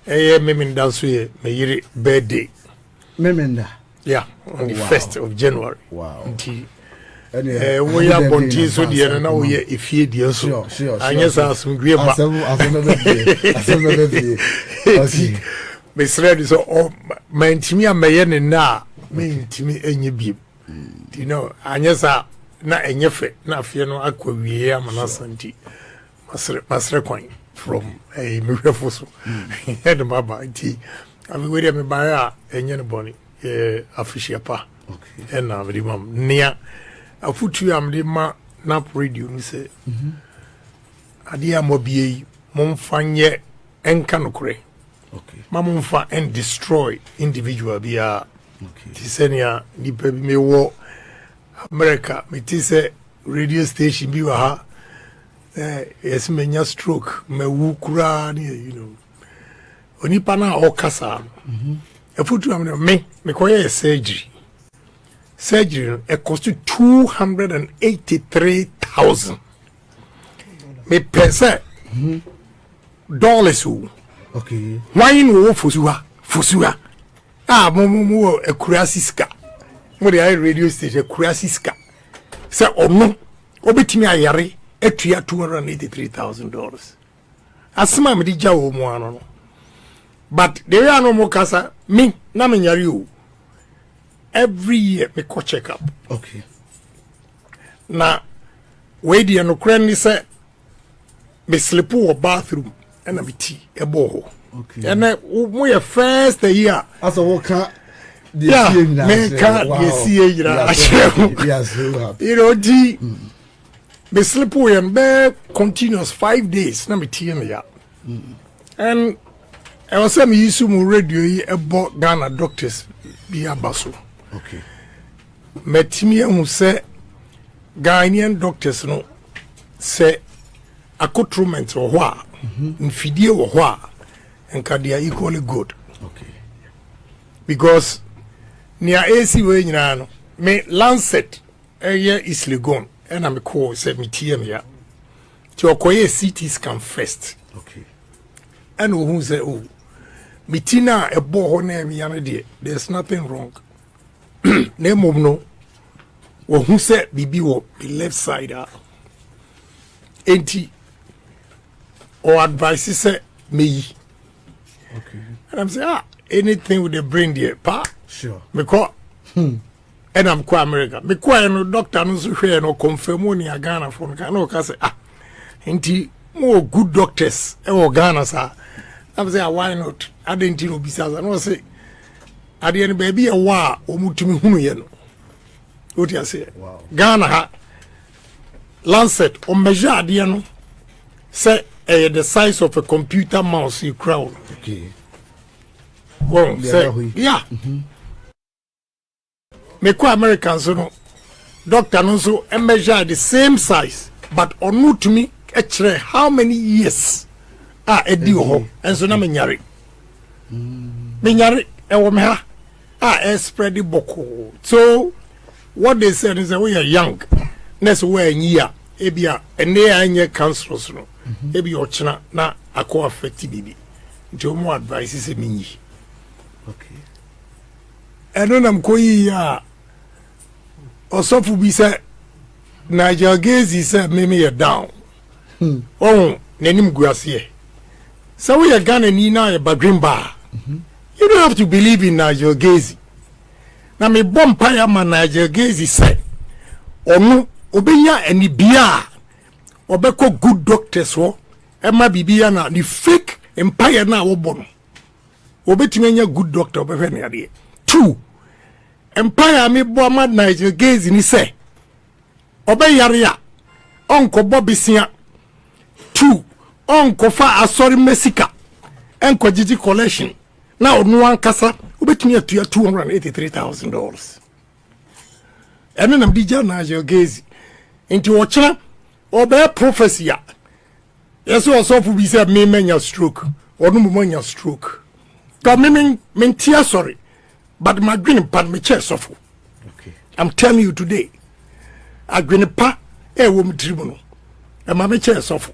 Meminda so ye me yiri birthday. Meminda. Yeah, on the 1st of January. Wow. We are bonti so dear na we efie dear so. Anya sa asumdwe ba. Okay. Me sread so mantimi amaye ne na mentimi enye bi. You know, anya sa na enye fe na afie no akwawie amana santi. Masre kwan from a mirafo so. Head maba nti. Abi we dey me ba enye ne boni. Official pa. Okay. And now the mom near a foot you am the ma nap radio ni say adia mobie momfanye enkanokre. Okay. Mamumfa and destroy individual bia. Okay. Tisenia ni baby me wo America me tise radio station bi wa ha yes menya stroke me wu kura ni you know. Onipa na okasa. A foot you am me koye surgery. Surgery it cost $283,000. Me pesa dollars. Okay. Why no fusua? Ah, mo a kurasiska. Mo the radio station a kurasiska. Say no, obetimi ayare etua $283,000. Asma me di jawo mo ano. But there are no more kasa me na me nyare o. Every year me go check up. Okay. Na we di no kran say me sleep in bathroom and a tea a boho. Okay. And mo your first year as a worker me can't see yes, you know di me sleep in be continuous 5 days na me tea me ya. And I was saying me use mo radio about Ghana doctors be abaso. Okay. Metimi who say Ghanaian doctors no say accoutrement or what infidie or what and they are equally good. Okay. Because near AC way no me Lancet a year is gone and I'm call say me TM ya to acquire CT scan first. Okay. And who say oh mitina a boho na me yana there's nothing wrong. Name of no who said bibi wo the left side enti or advice say me. Okay. And I'm saying anything with the brain there pa sure me call and I'm quite America me quite no doctor no so hwe no confirm ni Ghana for no ka say enti more good doctors e Ghana sa. I'm saying why not I didn't know besides no say at the end baby a wa omutumi hunu ye no what you say wow Ghana ha Lancet o measure ade no say the size of a computer mouse you crowd. Okay. Well say yeah me ko Americans no doctor no so measure the same size but onutumi e how many years edi ho enso na menyare e wo me ha spread the boko. So what they said is that we are young. Next we are year. Ebia ene anye cancerous no. Ebi ochina na akọ affect bibi. Nti mo advice is minyi. Okay. Eno nam koyi ya osofu bi say Nigel Gaisie say me down. Oh, nenim guase. So we are Ghana ni na e badrim bar. You don't have to believe in Nigel Gaisie. Na me bompire man Nigel Gaisie say, "Onu obenya eni bia, obeko good doctors wo, ema bibia na ni fake empire na wo bono. Obetumi nya good doctor obehwe na ade. 2. Empire me bo ma Nigel Gaisie ni say, obeyare a onko bobisia. 2. Onko fa asori mesika, enko jiji collection. Now, no one kasa, ubetumi atuya $283,000. And then I'm DJ Nigel Gaisie. Into watching, or bear prophecy. Yes, also be said, me mania stroke, or no mania stroke. God, me tear sorry, but my green pan me chest off. Okay. I'm telling you today, I green pa, woman tribunal, and my chest off.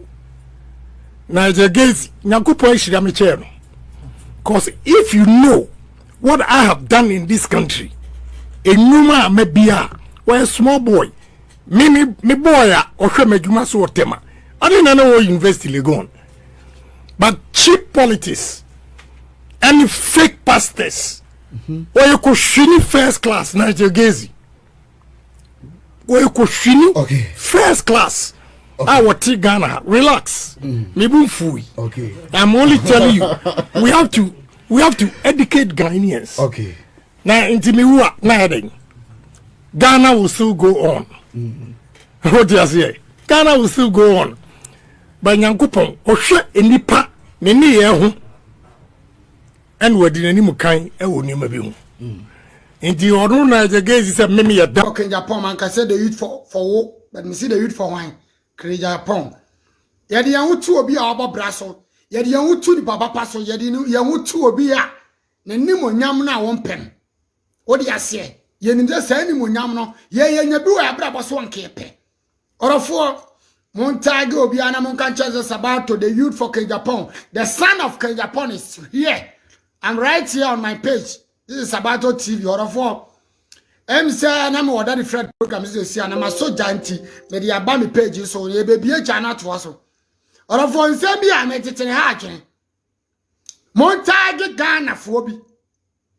Nigel Gaisie, Nakupo, she got me chair. Because if you know what I have done in this country, a numa maybe a small boy, me boy, or Shemajuma so tema. I didn't know what university Legon. But cheap politics and fake pastors, or you could shini first class, Nigel Gaisie. Or you could shini first class. I will take Ghana. Relax. Okay. I'm only telling you, we have to educate Ghanaians. Okay. Now, into me, Ghana will still go on. What do you say? Ghana will still go on. But Yankupon, Osha, Enipa, Nini Yahu, and what did any Mukai, I will never be. Into your own Nigel Gaisie said, Mimi, a dog in Japan, man can say the youth for war, but me see the youth for wine. Japan. Yadi yan two obi aba braso. Yadi yan two di baba paso. Yadi yan two obi a. Ne ni mo nyam na won pem. Odi ase. Ye ni de say ni mo nyam no. Ye nya bi wa abra boso anke pe. Orofo mon tag obi ana mon kan chances about to the youth for Japan. The son of Japan is here. I'm right here on my page. This is Sabato TV. Orofo say na me order the Fred program is say na ma so janti me dey aba me page so ye baby e chana to so ora for nse bi a me tetene ha atwen mon tag Ghana fo bi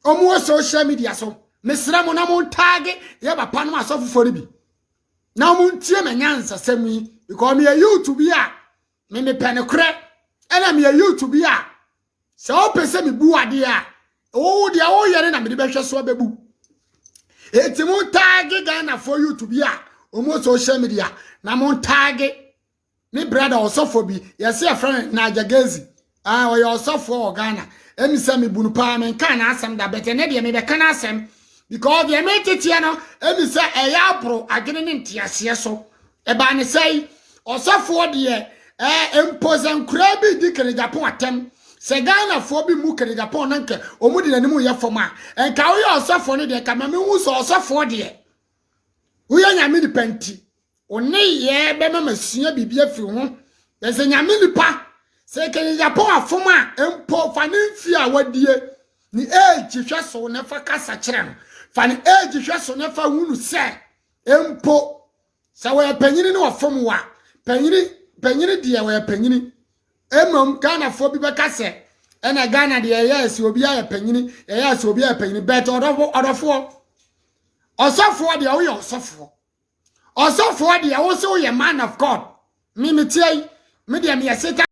omo social media so me sra mo na mon tag ye ba pa no asofo fo bi na mo ntie me nyansa sami because me YouTube a me pene kre ena me YouTube a so pese me bu ade a o dia o yere na me de behwe so bebu. It's mon tag Ghana for you to be almost social media. Na mon tag me brother also for be. Yes, a friend Nigel Gaisie. We also for Ghana. Emi say me bunu pa men kan asem da bete ne de me be kan asem because the me tete no emi say e ya bro agene ne ntiase so. E ba ne say also for de imposen kura bi di kere Japan atem. Se Ghana for bi mu kere Japan nanke omu de nanim ye foma enka wo ye osofo ne de ka me hu so osofo de wo ye nyame di penti one ye be mama sua bibia fi ho be se nyame ni pa se kere Japan afoma empo fa ne mfi a wadie ni age hwe so ne fa kasa kire no fa ne age hwe so ne fa hunu se empo se wo ye panyini ne wafom wa panyini de wo ye panyini emom Ghana for bi beka se ena Ghana de yes obi aye panyini yes obi aye panyini bet odofo osofo de wo ye osofo de wo se wo ye man of God me tie me de me